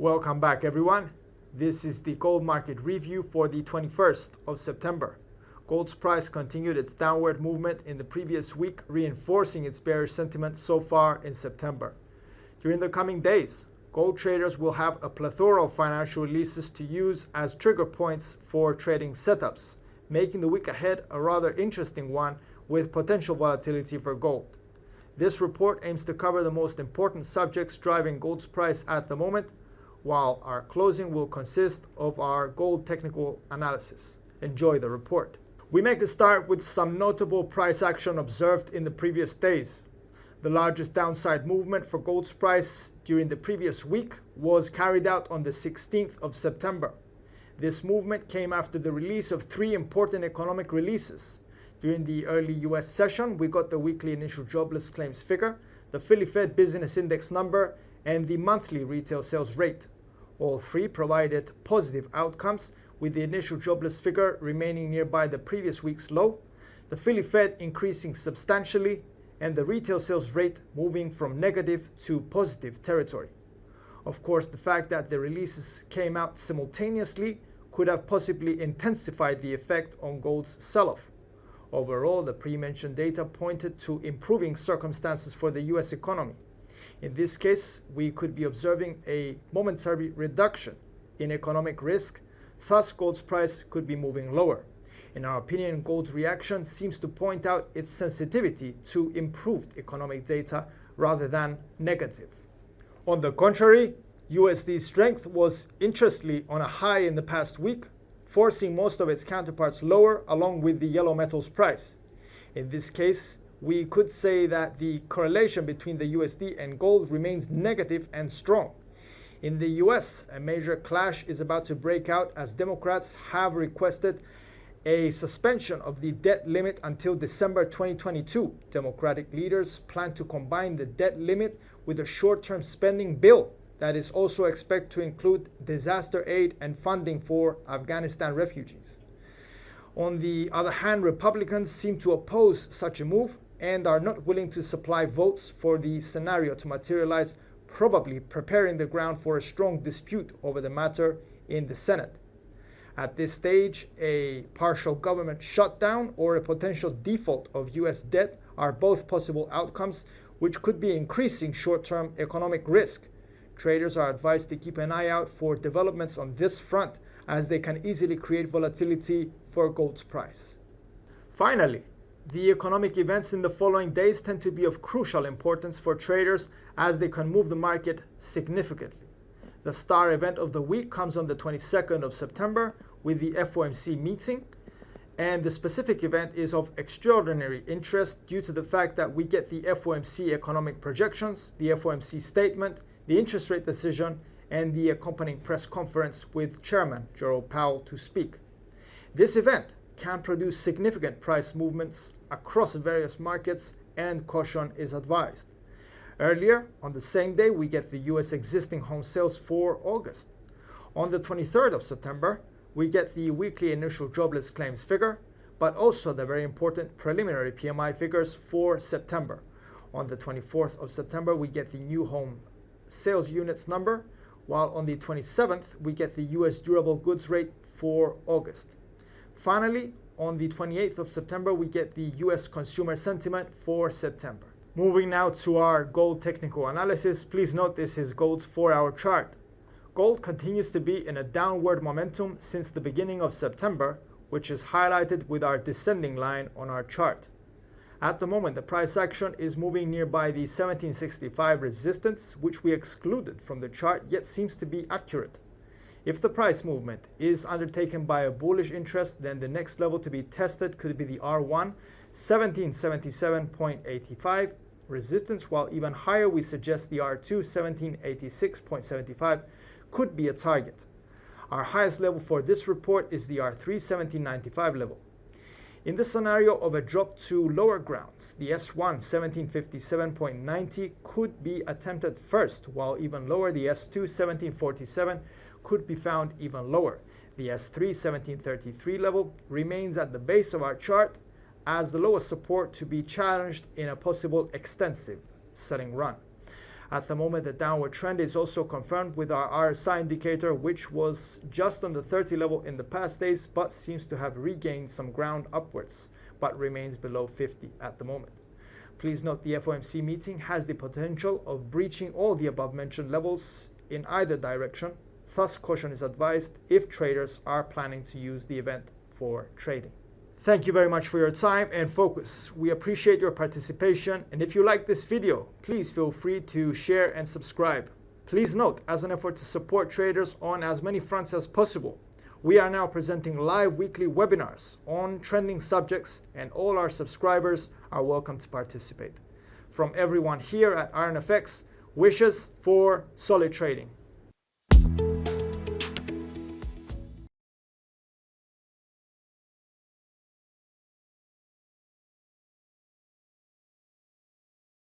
Welcome back, everyone. This is the gold market review for the 21st of September. Gold's price continued its downward movement in the previous week, reinforcing its bearish sentiment so far in September. During the coming days, gold traders will have a plethora of financial releases to use as trigger points for trading setups, making the week ahead a rather interesting one with potential volatility for gold. This report aims to cover the most important subjects driving gold's price at the moment, while our closing will consist of our gold technical analysis. Enjoy the report. We make a start with some notable price action observed in the previous days. The largest downside movement for gold's price during the previous week was carried out on the 16th of September. This movement came after the release of three important economic releases. During the early US session, we got the weekly initial jobless claims figure, the Philly Fed business index number, and the monthly retail sales rate. All three provided positive outcomes, with the initial jobless figure remaining nearby the previous week's low, the Philly Fed increasing substantially, and the retail sales rate moving from negative to positive territory. Of course, the fact that the releases came out simultaneously could have possibly intensified the effect on gold's sell-off. Overall, the pre-mentioned data pointed to improving circumstances for the US economy. In this case, we could be observing a momentary reduction in economic risk, thus gold's price could be moving lower. In our opinion, gold's reaction seems to point out its sensitivity to improved economic data rather than negative. On the contrary, USD's strength was interestingly on a high in the past week, forcing most of its counterparts lower along with the yellow metals price. In this case, we could say that the correlation between the USD and gold remains negative and strong. In the US, a major clash is about to break out as Democrats have requested a suspension of the debt limit until December 2022. Democratic leaders plan to combine the debt limit with a short-term spending bill that is also expected to include disaster aid and funding for Afghanistan refugees. On the other hand, Republicans seem to oppose such a move and are not willing to supply votes for the scenario to materialize, probably preparing the ground for a strong dispute over the matter in the Senate. At this stage, a partial government shutdown or a potential default of US debt are both possible outcomes, which could be increasing short-term economic risk. Traders are advised to keep an eye out for developments on this front, as they can easily create volatility for gold's price. Finally, the economic events in the following days tend to be of crucial importance for traders as they can move the market significantly. The star event of the week comes on the 22nd of September with the FOMC meeting, and the specific event is of extraordinary interest due to the fact that we get the FOMC economic projections, the FOMC statement, the interest rate decision, and the accompanying press conference with Chairman Jerome Powell to speak. This event can produce significant price movements across various markets, and caution is advised. Earlier, on the same day, we get the US existing home sales for August. On the 23rd of September, we get the weekly initial jobless claims figure, but also the very important preliminary PMI figures for September. On the 24th of September, we get the new home sales units number, while on the 27th, we get the US durable goods rate for August. Finally, on the 28th of September, we get the US consumer sentiment for September. Moving now to our gold technical analysis, please note this is gold's 4-hour chart. Gold continues to be in a downward momentum since the beginning of September, which is highlighted with our descending line on our chart. At the moment, the price action is moving nearby the 1765 resistance, which we excluded from the chart, yet seems to be accurate. If the price movement is undertaken by a bullish interest, then the next level to be tested could be the R1 1777.85 resistance, while even higher we suggest the R2 1786.75 could be a target. Our highest level for this report is the R3 1795 level. In the scenario of a drop to lower grounds, the S1 1757.90 could be attempted first, while even lower the S2 1747 could be found even lower. The S3 1733 level remains at the base of our chart as the lowest support to be challenged in a possible extensive selling run. At the moment, the downward trend is also confirmed with our RSI indicator, which was just on the 30 level in the past days, but seems to have regained some ground upwards, but remains below 50 at the moment. Please note the FOMC meeting has the potential of breaching all the above mentioned levels in either direction. Thus, caution is advised if traders are planning to use the event for trading. Thank you very much for your time and focus. We appreciate your participation, and if you like this video, please feel free to share and subscribe. Please note, as an effort to support traders on as many fronts as possible, we are now presenting live weekly webinars on trending subjects, and all our subscribers are welcome to participate. From everyone here at IronFX, wishes for solid trading.